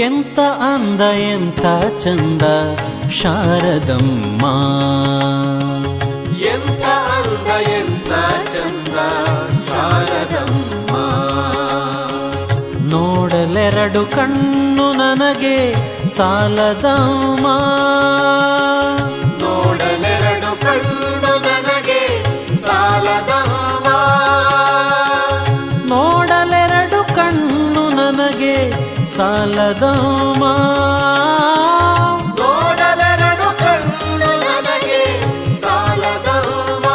ಎಂತ ಅಂದ ಎಂಥ ಚಂದ ಶಾರದಮ್ಮ, ಎಂತ ಅಂದ ಎಂತ ಚಂದ ಶಾರದಮ್ಮ. ನೋಡಲೆರಡು ಕಣ್ಣು ನನಗೆ ಸಾಲದಮ್ಮ, ನೋಡಲೆರಡು ಕಣ್ಣು ನನಗೆ ಸಾಲದಮ್ಮ. ನೋಡಲೆರಡು ಕಣ್ಣು ನನಗೆ ಸಾಲದಮ್ಮ, ನೋಡಲೆರಡು ಕಣ್ಣು ನನಗೆ ಸಾಲದಮ್ಮ.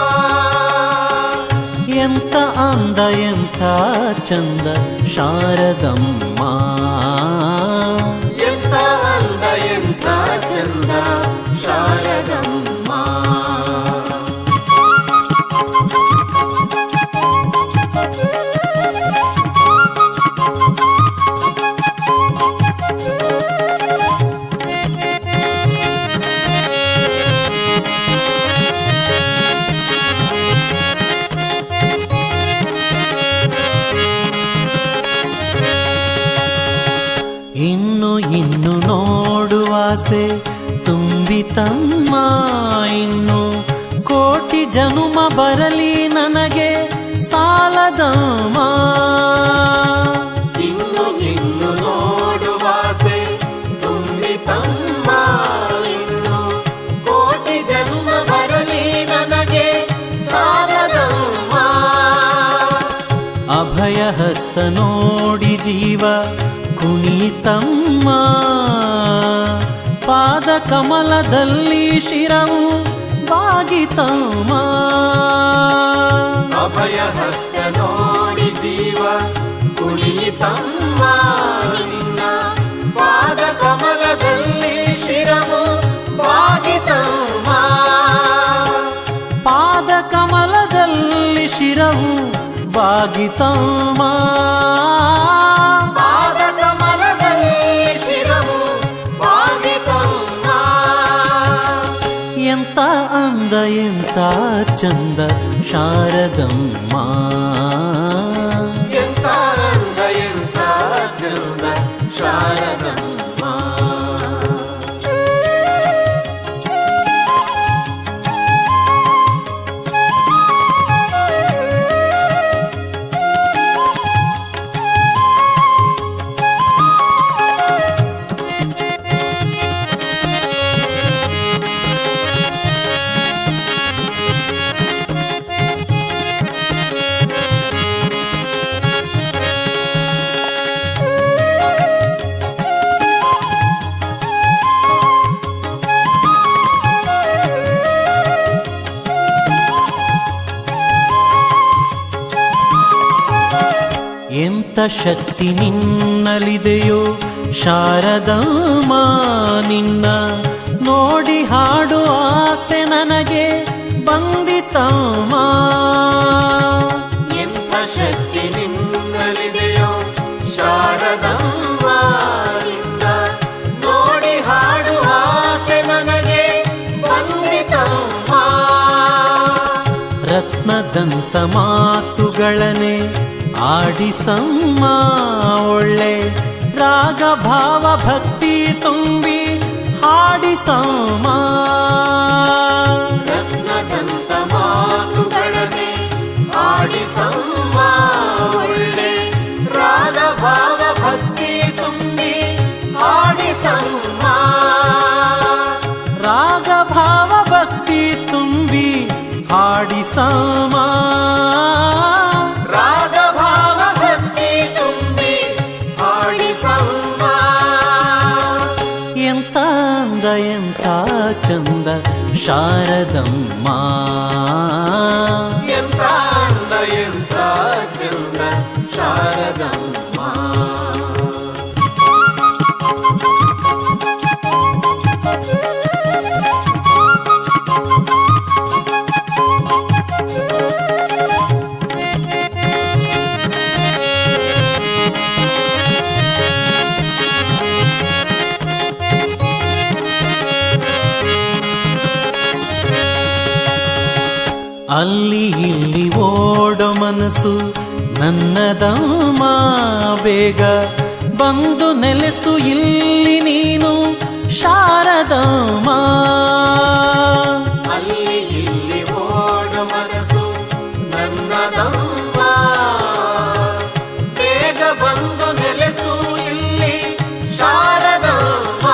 ಎಂತ ಅಂದ ಎಂಥ ಚಂದ ಶಾರದಮ್ಮ, ಎಂತ ಅಂದ ಎಂತ ಚಂದ ಶಾರದಮ್ಮ. ಇನ್ನು ನೋಡುವಾಸೆ ತುಂಬಿತಮ್ಮ, ಇನ್ನು ಕೋಟಿ ಜನುಮ ಬರಲಿ ನನಗೆ ಸಾಲದಮ್ಮ. ಇನ್ನು ನೋಡುವಾಸೆ ತುಂಬಿತಮ್ಮ, ಇನ್ನು ಕೋಟಿ ಜನ್ಮ ಬರಲಿ ನನಗೆ ಸಾಲದಮ್ಮ. ಅಭಯ ಹಸ್ತ ನೋಡಿ ಜೀವ ಕುಣಿತಮ್ಮ, ಪಾದ ಕಮಲದಲ್ಲಿ ಶಿರವು ಬಾಗಿತಮ್ಮ. ಅಭಯ ಹಸ್ತ ನೋಡಿ ಜೀವ ಕುಣಿತಮ್ಮ, ನಿನ್ನ ಪಾದ ಕಮಲದಲ್ಲಿ ಶಿರವು ಬಾಗಿತಮ್ಮ. ಪಾದ ಕಮಲದಲ್ಲಿ ಶಿರವು ಬಾಗಿತಮ್ಮ, ಪಾದ ಕಮಲದಲ್ಲಿ ಶಿರವು ಬಾಗಿತಮ್ಮ. ಎಂತ ಅಂದ ಎಂತ ಚಂದ ಶಾರದಮ್ಮ, ಎಂತ ಅಂದ ಎಂತ ಚಂದ ಶಾರದಮ್ಮ. ಎಂತ ಶಕ್ತಿ ನಿನ್ನಲಿದೆಯೋ ಶಾರದಮ್ಮ, ನಿನ್ನ ನೋಡಿ ಹಾಡು ಆಸೆ ನನಗೆ ಬಂದಿತಮ್ಮ. ಎಂಥ ಶಕ್ತಿ ನಿನ್ನಲಿದೆಯೋ ಶಾರದಮ್ಮ, ನಿನ್ನ ನೋಡಿ ಹಾಡು ಆಸೆ ನನಗೆ ಬಂದಿತಮ್ಮ. ರತ್ನದಂತ ಮಾತುಗಳನೆ ಆಡಿಸಮ್ಮ, ಒಳ್ಳೆ ರಾಗ ಭಾವ ಭಕ್ತಿ ತುಂಬಿ ಹಾಡಿಸಮ್ಮ. ರತ್ನದಂತ ಮಾತುಗಳನೆ ಆಡಿಸಮ್ಮ, ಒಳ್ಳೆ ರಾಗ ಭಾವ ಭಕ್ತಿ ತುಂಬಿ ಹಾಡಿಸಮ್ಮ. ರಾಗ ಭಾವ ಭಕ್ತಿ ತುಂಬಿ ಹಾಡಿಸಮ್ಮ, ರಾಗ ಭಾವ ಭಕ್ತಿ ತುಂಬಿ ಶಾರದಮ್ಮ. ಎಂತ ಅಂದ ಎಂತ ಚಂದ ಶಾರದಮ್ಮ. ಅಲ್ಲಿ ಇಲ್ಲಿ ಓಡೋ ಮನಸ್ಸು ನನ್ನದಮ್ಮ, ಬೇಗ ಬಂದು ನೆಲೆಸು ಇಲ್ಲಿ ನೀನು ಶಾರದಮ್ಮ. ಅಲ್ಲಿ ಇಲ್ಲಿ ಓಡೋ ಮನಸ್ಸು ನನ್ನದಮ್ಮ, ಬೇಗ ಬಂದು ನೆಲೆಸು ಇಲ್ಲಿ ಶಾರದಮ್ಮ.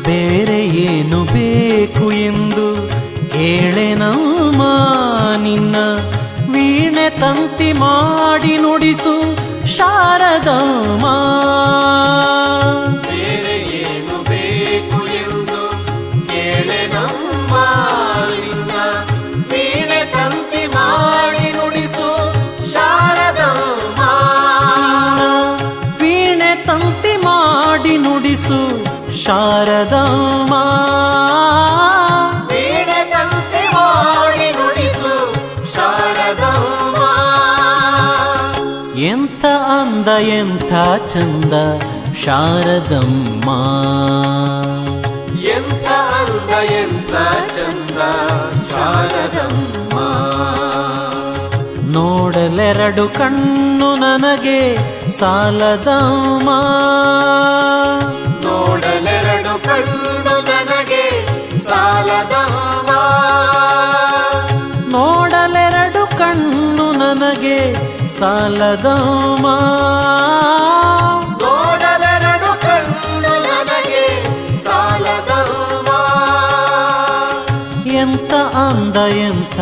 ಬೇರೆ ಏನು ಬೇಕು ಎಂದು ಕೇಳೆನಮ್ಮ, ನಿನ್ನ ವೀಣೆ ತಂತಿ ಮಾಡಿ ನುಡಿಸು ಶಾರದಮ್ಮ. ಬೇರೆ ಏನು ಬೇಕು ಎಂದು ಕೇಳೆನಮ್ಮ, ನಿನ್ನ ವೀಣೆ ತಂತಿ ಮಾಡಿ ನುಡಿಸು ಶಾರದಮ್ಮ. ವೀಣೆ ತಂತಿ ಮಾಡಿ ನುಡಿಸು ಶಾರದಮ್ಮ. ಎಂಥ ಅಂದ ಎಂಥ ಚಂದ ಶಾರದಮ್ಮ. ಎಂಥ ಅಂದ ಎಂಥ ಚಂದ ಶಾರದಮ್ಮ. ನೋಡಲೆರಡು ಕಣ್ಣು ನನಗೆ ಸಾಲದಮ್ಮ. ನೋಡಲೆರಡು ಕಣ್ಣು ನನಗೆ ಸಾಲದಮ್ಮ. ನೋಡಲೆರಡು ಕಣ್ಣು ನನಗೆ ಸಾಲದಮ್ಮ. ನೋಡಲೆರಡು ಕಣ್ಣು ನನಗೆ ಸಾಲದಮ್ಮ. ಎಂಥ ಅಂದ ಎಂಥ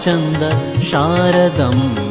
ಚಂದ ಶಾರದಮ್ಮ.